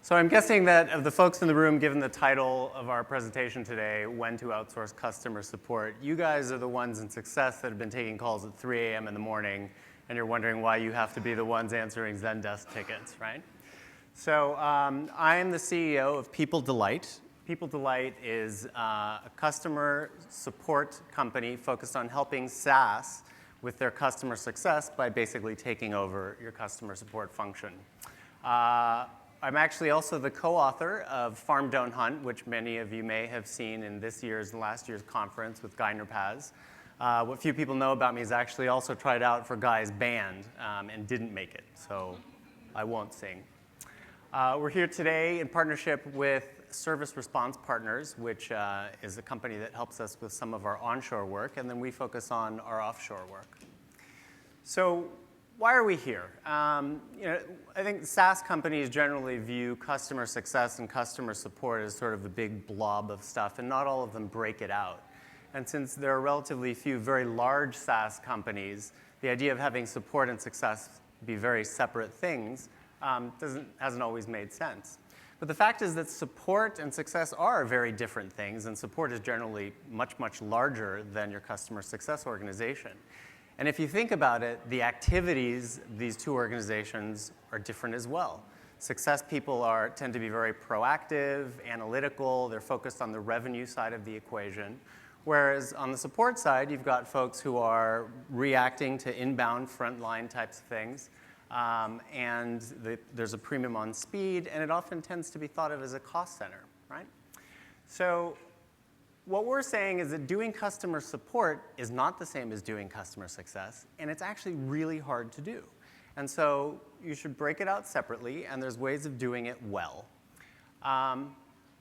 So I'm guessing that of the folks in the room, given the title of our presentation today, When to Outsource Customer Support, you guys are the ones in success that have been taking calls at 3 a.m. in the morning, and you're wondering why you have to be the ones answering Zendesk tickets, right? So I am the CEO of PeopleDelight. PeopleDelight is a customer support company focused on helping SaaS with their customer success by basically taking over your customer support function. I'm actually also the co-author of Farm Don't Hunt, which many of you may have seen in this year's and last year's conference with Guy Paz. What few people know about me is I actually also tried out for Guy's band and didn't make it, so I won't sing. We're here today in partnership with Service Response Partners, which is a company that helps us with some of our onshore work, and then we focus on our offshore work. So why are we here? I think SaaS companies generally view customer success and customer support as sort of a big blob of stuff, and not all of them break it out. And since there are relatively few very large SaaS companies, the idea of having support and success be very separate things hasn't always made sense. But the fact is that support and success are very different things, and support is generally much, much larger than your customer success organization. And if you think about it, the activities these two organizations are different as well. Success people tend to be very proactive, analytical, they're focused on the revenue side of the equation. Whereas on the support side, you've got folks who are reacting to inbound frontline types of things. There's a premium on speed, and it often tends to be thought of as a cost center, right? So what we're saying is that doing customer support is not the same as doing customer success, and it's actually really hard to do. And so you should break it out separately, and there's ways of doing it well.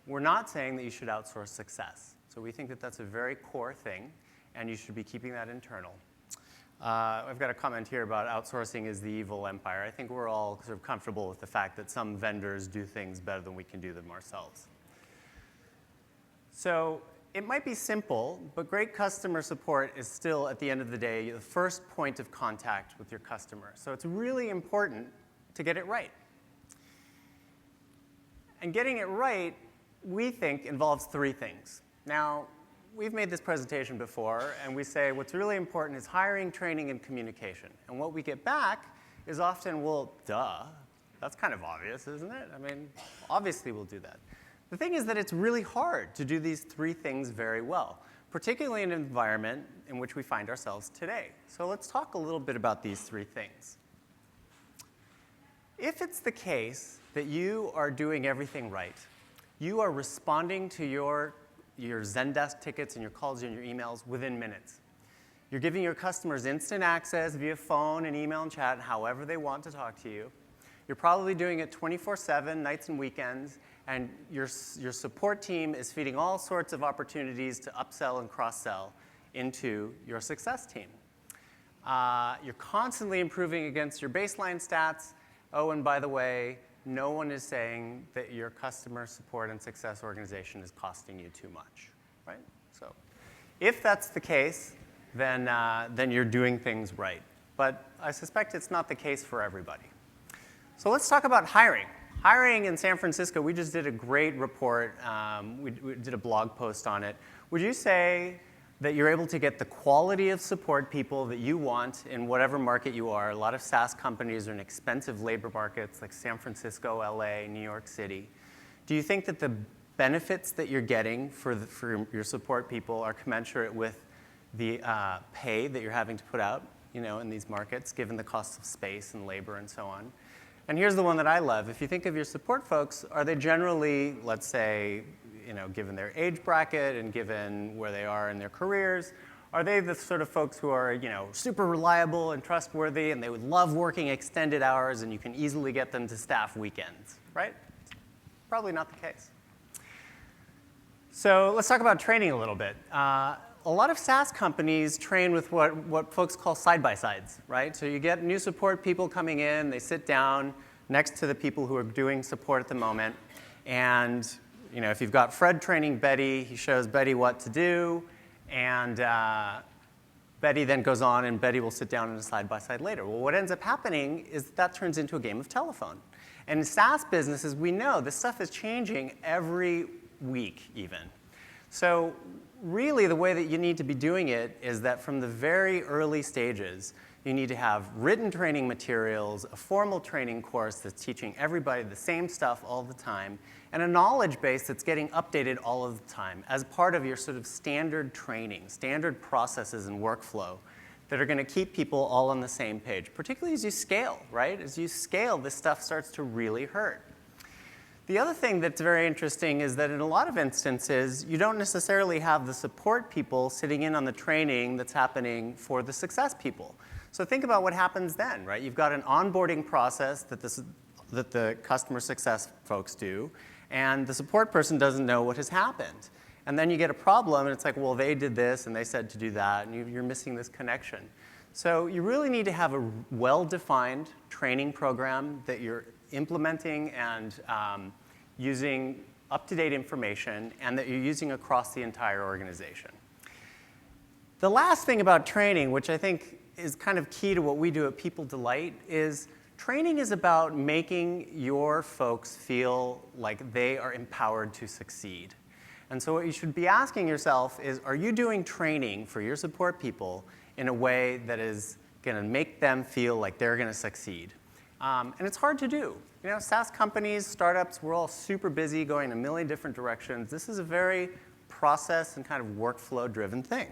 We're not saying that you should outsource success. So we think that that's a very core thing, and you should be keeping that internal. I've got a comment here about outsourcing is the evil empire. I think we're all sort of comfortable with the fact that some vendors do things better than we can do them ourselves. So it might be simple, but great customer support is still, at the end of the day, the first point of contact with your customer. So it's really important to get it right. And getting it right, we think, involves three things. Now, we've made this presentation before, and we say what's really important is hiring, training, and communication. And what we get back is often, well, duh, that's kind of obvious, isn't it? I mean, obviously we'll do that. The thing is that it's really hard to do these three things very well, particularly in an environment in which we find ourselves today. So let's talk a little bit about these three things. If it's the case that you are doing everything right, you are responding to your Zendesk tickets and your calls and your emails within minutes. You're giving your customers instant access via phone and email and chat, however they want to talk to you. You're probably doing it 24/7, nights and weekends, and your support team is feeding all sorts of opportunities to upsell and cross-sell into your success team. You're constantly improving against your baseline stats. Oh, and by the way, no one is saying that your customer support and success organization is costing you too much, right? So if that's the case, then you're doing things right. But I suspect it's not the case for everybody. So let's talk about hiring. Hiring in San Francisco, we just did a great report. We did a blog post on it. Would you say that you're able to get the quality of support people that you want in whatever market you are? A lot of SaaS companies are in expensive labor markets like San Francisco, LA, New York City. Do you think that the benefits that you're getting for your support people are commensurate with the pay that you're having to put out, in these markets, given the cost of space and labor and so on? And here's the one that I love. If you think of your support folks, are they generally, let's say, given their age bracket and given where they are in their careers, are they the sort of folks who are, super reliable and trustworthy and they would love working extended hours and you can easily get them to staff weekends, right? Probably not the case. So let's talk about training a little bit. A lot of SaaS companies train with what folks call side-by-sides, right? So you get new support people coming in, they sit down next to the people who are doing support at the moment, and if you've got Fred training Betty, he shows Betty what to do, and Betty then goes on, and Betty will sit down in a side-by-side later. Well, what ends up happening is that turns into a game of telephone. And in SaaS businesses, we know this stuff is changing every week even. So really, the way that you need to be doing it is that from the very early stages, you need to have written training materials, a formal training course that's teaching everybody the same stuff all the time, and a knowledge base that's getting updated all of the time as part of your sort of standard training, standard processes and workflow that are going to keep people all on the same page, particularly as you scale, right? As you scale, this stuff starts to really hurt. The other thing that's very interesting is that in a lot of instances, you don't necessarily have the support people sitting in on the training that's happening for the success people. So think about what happens then, right? You've got an onboarding process that the customer success folks do, and the support person doesn't know what has happened. And then you get a problem, and it's like, well, they did this, and they said to do that, and you're missing this connection. So you really need to have a well-defined training program that you're implementing and using up-to-date information, and that you're using across the entire organization. The last thing about training, which I think is kind of key to what we do at PeopleDelight, is training is about making your folks feel like they are empowered to succeed. And so what you should be asking yourself is, are you doing training for your support people in a way that is going to make them feel like they're going to succeed? And it's hard to do. You know, SaaS companies, startups, we're all super busy going in a million different directions. This is a very process and kind of workflow-driven thing.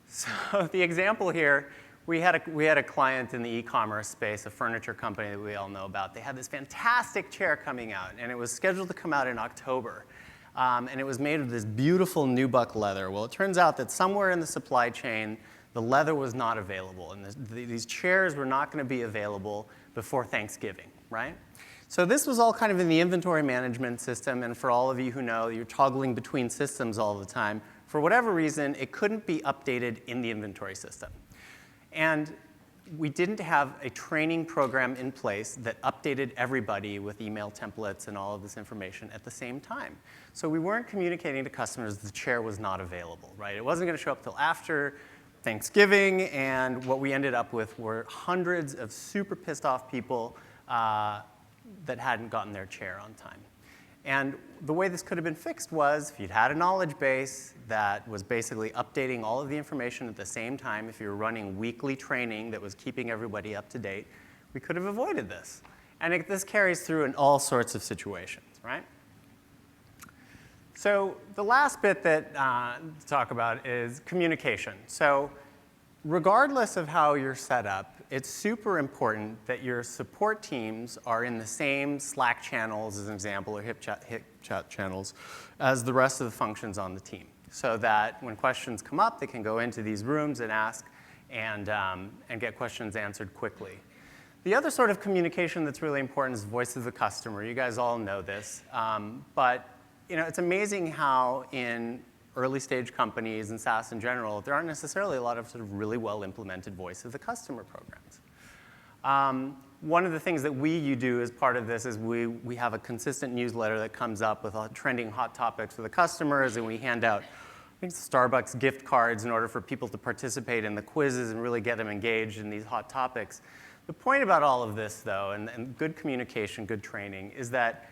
So the example here, we had a client in the e-commerce space, a furniture company that we all know about. They had this fantastic chair coming out, and it was scheduled to come out in October. And it was made of this beautiful nubuck leather. Well, it turns out that somewhere in the supply chain, the leather was not available, and these chairs were not going to be available before Thanksgiving, right? So this was all kind of in the inventory management system, and for all of you who know, you're toggling between systems all the time. For whatever reason, it couldn't be updated in the inventory system. And we didn't have a training program in place that updated everybody with email templates and all of this information at the same time. So we weren't communicating to customers the chair was not available, right? It wasn't going to show up till after Thanksgiving, and what we ended up with were hundreds of super pissed off people that hadn't gotten their chair on time. And the way this could have been fixed was if you'd had a knowledge base that was basically updating all of the information at the same time, if you were running weekly training that was keeping everybody up to date, we could have avoided this. And this carries through in all sorts of situations, right? So the last bit that to talk about is communication. So regardless of how you're set up, it's super important that your support teams are in the same Slack channels, as an example, or HipChat channels, as the rest of the functions on the team, so that when questions come up, they can go into these rooms and ask and get questions answered quickly. The other sort of communication that's really important is voice of the customer. You guys all know this, but you know, it's amazing how in early stage companies and SaaS in general, there aren't necessarily a lot of sort of really well implemented voice of the customer programs. One of the things that we do as part of this is we have a consistent newsletter that comes up with trending hot topics for the customers, and we hand out, I think, Starbucks gift cards in order for people to participate in the quizzes and really get them engaged in these hot topics. The point about all of this, though, and good communication, good training, is that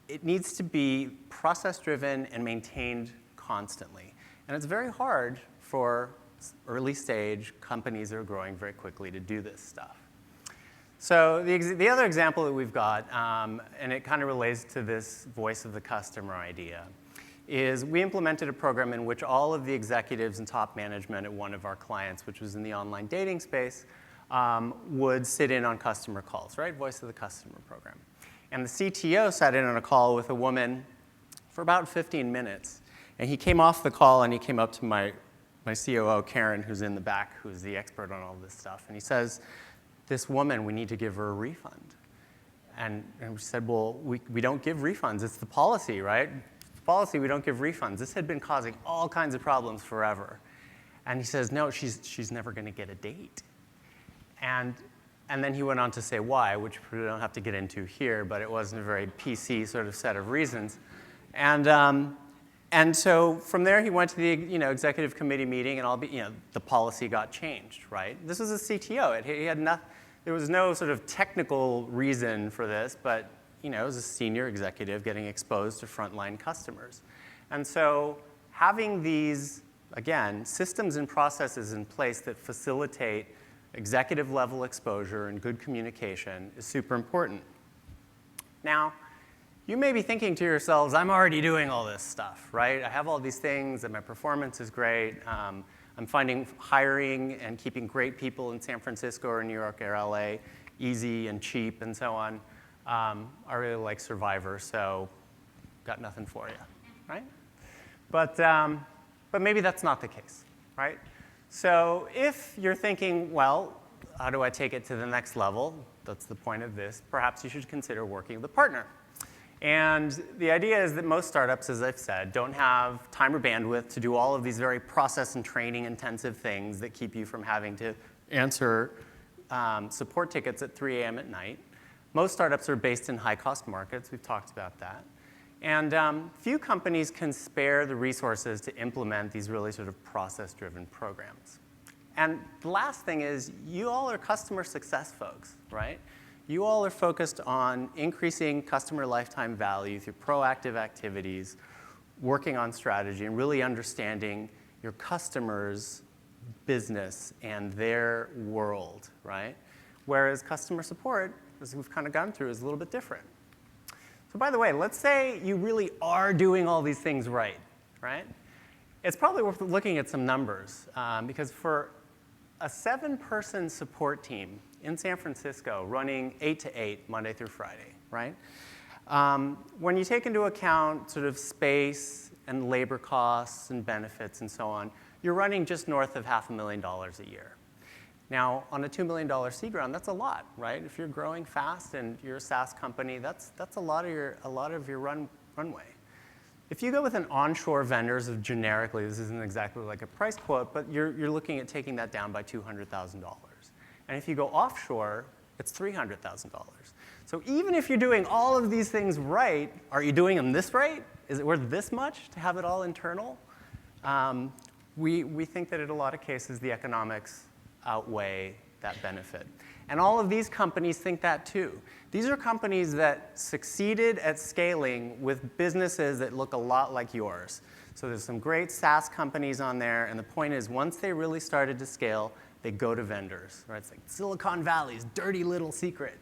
it needs to be process-driven and maintained constantly. And it's very hard for early stage companies that are growing very quickly to do this stuff. So the other example that we've got, and it kind of relates to this voice of the customer idea, is we implemented a program in which all of the executives and top management at one of our clients, which was in the online dating space, would sit in on customer calls, right? Voice of the customer program. And the CTO sat in on a call with a woman for about 15 minutes. And he came off the call, and he came up to my COO, Karen, who's in the back, who's the expert on all this stuff. And he says, this woman, we need to give her a refund. And we said, well, we don't give refunds. It's the policy, right? It's the policy, we don't give refunds. This had been causing all kinds of problems forever. And he says, no, she's never going to get a date. And then he went on to say why, which we don't have to get into here, but it wasn't a very PC sort of set of reasons. And And so from there, he went to the executive committee meeting, and the policy got changed, right? This was a CTO. There was no sort of technical reason for this, but it was a senior executive getting exposed to frontline customers. And so having these, again, systems and processes in place that facilitate executive level exposure and good communication is super important. Now, you may be thinking to yourselves, I'm already doing all this stuff, right? I have all these things, and my performance is great. I'm finding hiring and keeping great people in San Francisco or New York or LA easy and cheap and so on. I really like Survivor, so got nothing for you, right? But maybe that's not the case, right? So if you're thinking, well, how do I take it to the next level? That's the point of this. Perhaps you should consider working with a partner. And the idea is that most startups, as I've said, don't have time or bandwidth to do all of these very process and training intensive things that keep you from having to answer support tickets at 3 a.m. at night. Most startups are based in high-cost markets. We've talked about that. And few companies can spare the resources to implement these really sort of process-driven programs. And the last thing is, you all are customer success folks, right? You all are focused on increasing customer lifetime value through proactive activities, working on strategy, and really understanding your customers' business and their world, right? Whereas customer support, as we've kind of gone through, is a little bit different. So by the way, let's say you really are doing all these things right? It's probably worth looking at some numbers, because for a 7-person support team in San Francisco running 8 to 8 Monday through Friday, right? When you take into account sort of space and labor costs and benefits and so on, you're running just north of $500,000 a year. Now, on a $2 million seed round, that's a lot, right? If you're growing fast and you're a SaaS company, that's a lot of your runway. If you go with an onshore vendors of generically, this isn't exactly like a price quote, but you're looking at taking that down by $200,000. And if you go offshore, it's $300,000. So even if you're doing all of these things right, are you doing them this right? Is it worth this much to have it all internal? We think that in a lot of cases, the economics outweigh that benefit. And all of these companies think that too. These are companies that succeeded at scaling with businesses that look a lot like yours. So there's some great SaaS companies on there, and the point is, once they really started to scale, they go to vendors, right? It's like Silicon Valley's dirty little secret.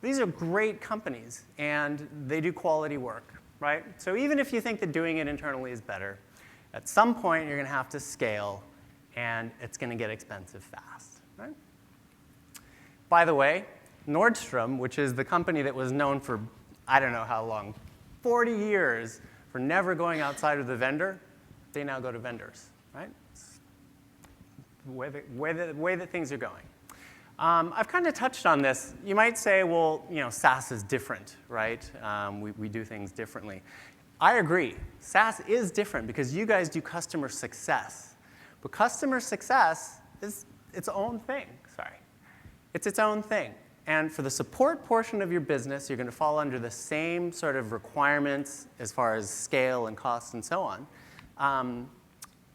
These are great companies, and they do quality work, right? So even if you think that doing it internally is better, at some point you're going to have to scale, and it's going to get expensive fast, right? By the way, Nordstrom, which is the company that was known for, I don't know how long, 40 years for never going outside of the vendor, they now go to vendors, right? It's the way that things are going. I've kind of touched on this. You might say, well, SaaS is different, right? We do things differently. I agree. SaaS is different because you guys do customer success. But customer success is its own thing, It's its own thing. And for the support portion of your business, you're going to fall under the same sort of requirements as far as scale and costs and so on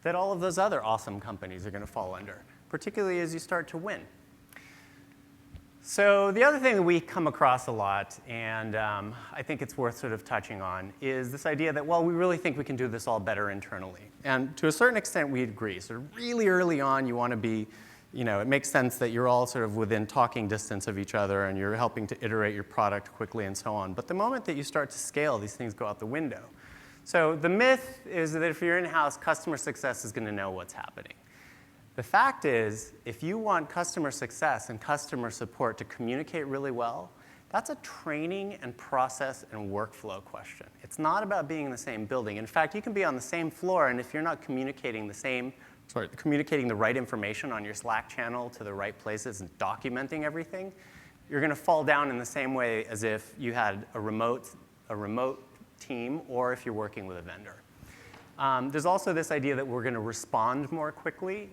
that all of those other awesome companies are going to fall under, particularly as you start to win. So the other thing that we come across a lot, and I think it's worth sort of touching on, is this idea that, well, we really think we can do this all better internally. And to a certain extent, we agree. So really early on, you want to be, it makes sense that you're all sort of within talking distance of each other, and you're helping to iterate your product quickly and so on. But the moment that you start to scale, these things go out the window. So the myth is that if you're in-house, customer success is going to know what's happening. The fact is, if you want customer success and customer support to communicate really well, that's a training and process and workflow question. It's not about being in the same building. In fact, you can be on the same floor, and if you're not communicating the right information on your Slack channel to the right places and documenting everything, you're going to fall down in the same way as if you had a remote team or if you're working with a vendor. There's also this idea that we're going to respond more quickly.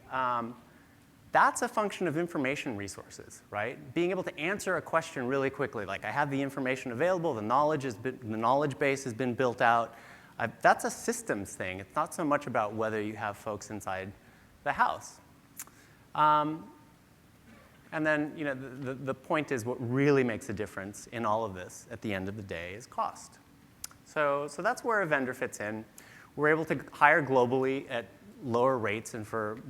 That's a function of information resources, right? Being able to answer a question really quickly, like I have the information available, the knowledge base has been built out, That's a systems thing. It's not so much about whether you have folks inside the house. And then, the point is what really makes a difference in all of this at the end of the day is cost. So that's where a vendor fits in. We're able to hire globally at lower rates and for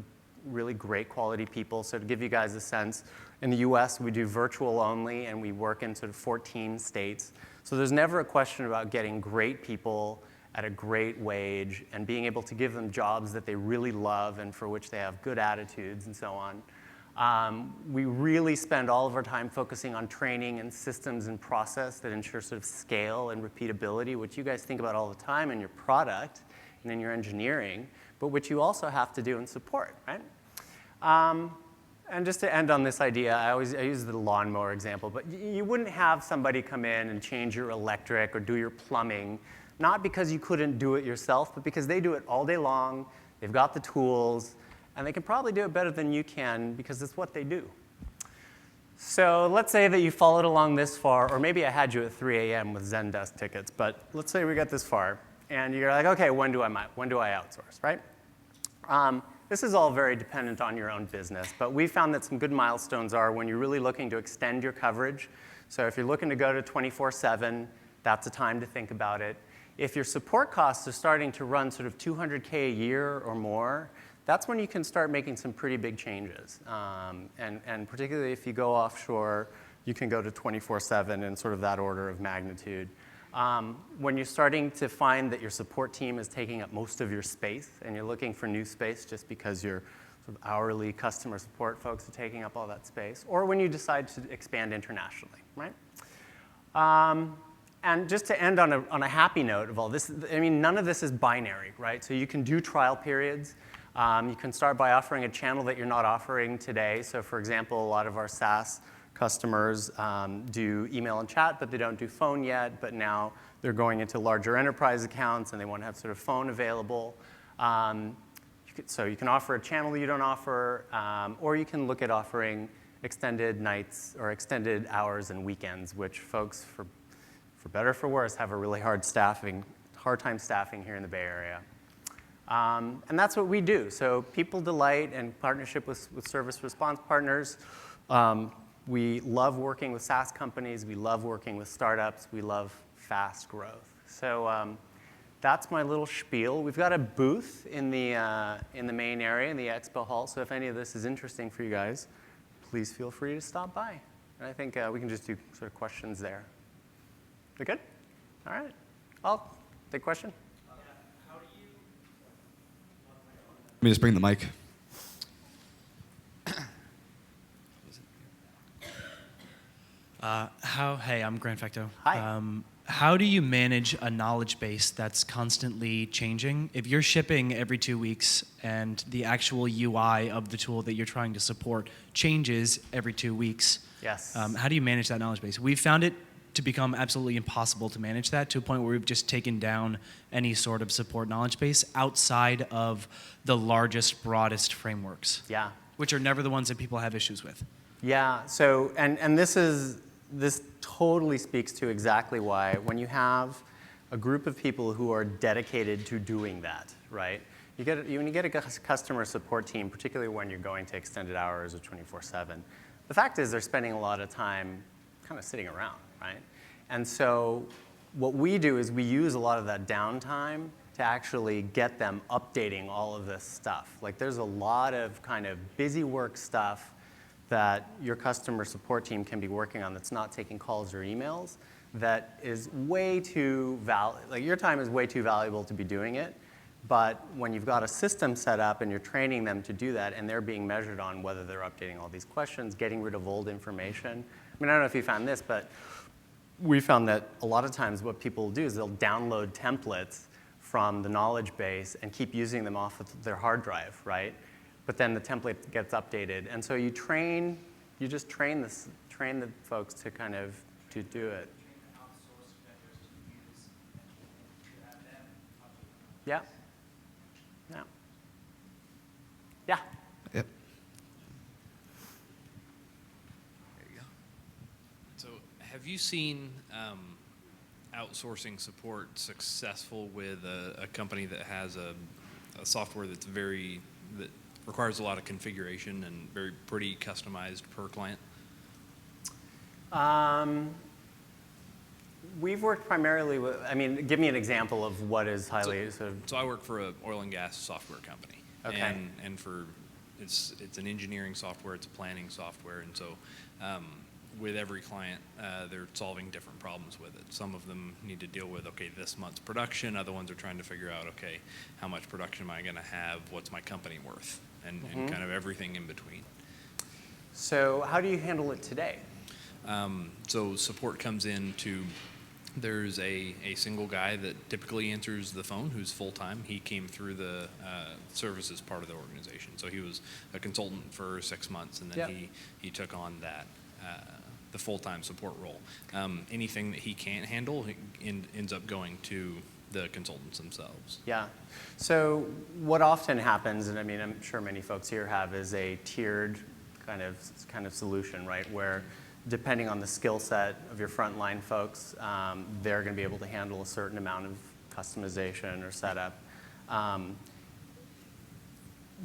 really great quality people. So to give you guys a sense, in the US, we do virtual only, and we work in sort of 14 states. So there's never a question about getting great people at a great wage and being able to give them jobs that they really love and for which they have good attitudes and so on. We really spend all of our time focusing on training and systems and process that ensure sort of scale and repeatability, which you guys think about all the time in your product and in your engineering, but which you also have to do in support, right? And just to end on this idea, I use the lawnmower example, but you wouldn't have somebody come in and change your electric or do your plumbing, not because you couldn't do it yourself, but because they do it all day long, they've got the tools, and they can probably do it better than you can because it's what they do. So let's say that you followed along this far, or maybe I had you at 3 a.m. with Zendesk tickets, but let's say we got this far, and you're like, okay, when do I outsource, right? This is all very dependent on your own business, but we found that some good milestones are when you're really looking to extend your coverage. So if you're looking to go to 24/7, that's a time to think about it. If your support costs are starting to run sort of $200K a year or more, that's when you can start making some pretty big changes. And particularly if you go offshore, you can go to 24/7 in sort of that order of magnitude. When you're starting to find that your support team is taking up most of your space and you're looking for new space just because your sort of hourly customer support folks are taking up all that space, or when you decide to expand internationally, right? And just to end on a happy note of all this, I mean, none of this is binary, right? So you can do trial periods. You can start by offering a channel that you're not offering today. So for example, a lot of our SaaS customers do email and chat, but they don't do phone yet. But now they're going into larger enterprise accounts, and they want to have sort of phone available. So you can offer a channel that you don't offer, or you can look at offering extended nights or extended hours and weekends, which folks, for better or for worse, have a really hard time staffing here in the Bay Area. And that's what we do. So PeopleDelight in partnership with service response partners. We love working with SaaS companies. We love working with startups. We love fast growth. So that's my little spiel. We've got a booth in the main area, in the expo hall. So if any of this is interesting for you guys, please feel free to stop by. And I think we can just do sort of questions there. We good? All right. I'll take a question. Let me just bring the mic. Hey, I'm Grant Fecto. Hi. How do you manage a knowledge base that's constantly changing? If you're shipping every 2 weeks and the actual UI of the tool that you're trying to support changes every 2 weeks, Yes. How do you manage that knowledge base? We've found it to become absolutely impossible to manage that, to a point where we've just taken down any sort of support knowledge base outside of the largest, broadest frameworks. Yeah. Which are never the ones that people have issues with. Yeah. So and this totally speaks to exactly why when you have a group of people who are dedicated to doing that, right? When you get a customer support team, particularly when you're going to extended hours or 24/7, the fact is they're spending a lot of time kind of sitting around, right? And so what we do is we use a lot of that downtime to actually get them updating all of this stuff. Like there's a lot of kind of busy work stuff that your customer support team can be working on that's not taking calls or emails that is way too like your time is way too valuable to be doing it. But when you've got a system set up and you're training them to do that and they're being measured on whether they're updating all these questions, getting rid of old information. I mean, I don't know if you found this, but we found that a lot of times what people do is they'll download templates from the knowledge base and keep using them off of their hard drive, right? But then the template gets updated. And so you just train the folks to kind of to do it. Yeah. Yeah. Yeah. Yep. So have you seen outsourcing support successful with a company that has a software that requires a lot of configuration and very pretty customized per client? We've worked primarily with, I mean, give me an example of what is highly sort of. So I work for an oil and gas software company. Okay. And it's an engineering software, it's a planning software, and so with every client, they're solving different problems with it. Some of them need to deal with, okay, this month's production. Other ones are trying to figure out, okay, how much production am I going to have? What's my company worth? And kind of everything in between. So how do you handle it today? So support comes there's a single guy that typically answers the phone who's full-time. He came through the services part of the organization. So he was a consultant for 6 months, and then he took on the full-time support role. Anything that he can't handle ends up going to the consultants themselves. Yeah. So what often happens, and I mean, I'm sure many folks here have, is a tiered kind of solution, right? Where depending on the skill set of your frontline folks, they're going to be able to handle a certain amount of customization or setup.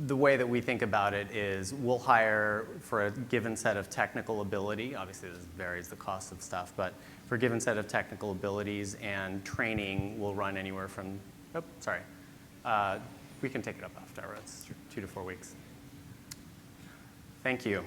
The way that we think about it is we'll hire for a given set of technical ability. Obviously, this varies the cost of stuff, but for a given set of technical abilities and training will run anywhere from, we can take it up after. It's 2 to 4 weeks. Thank you.